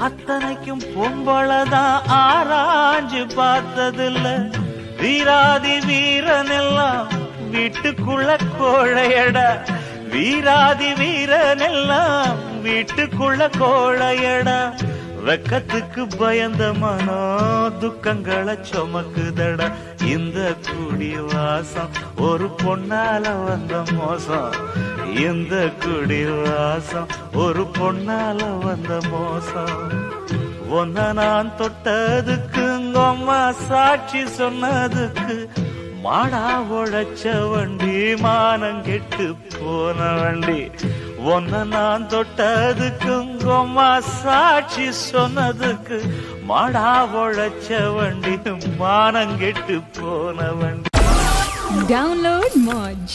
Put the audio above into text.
அத்தனைக்கும் பொம்பளதான் ஆராய்ஞ்சு பார்த்ததில்ல. வீராதி வீரனெல்லாம் வீட்டுக்குள்ள கோழையடா, வீராதி வீரனெல்லாம் வீட்டுக்குள்ள கோழையடா. வெக்கத்துக்கு பயந்த மனோ துக்கங்களை சுமக்குதடா. இந்த குடி வாசம் ஒரு பொண்ணால வந்த மோசம், இந்த குடி வாசம் ஒரு பொண்ணால வந்த மோசம். ஒன்ன நான் தொட்டதுக்கு அம்மா சாட்சி சொன்னதுக்கு மாடா உழைச்ச வண்டி மானம் கெட்டு போன வண்டி. ஒன்ன நான் தொட்டதுக்கு அம்மா சாட்சி சொன்னதுக்கு மாடா உழைச்ச வண்டி மானம் கெட்டு போன வண்டி. Download Moj.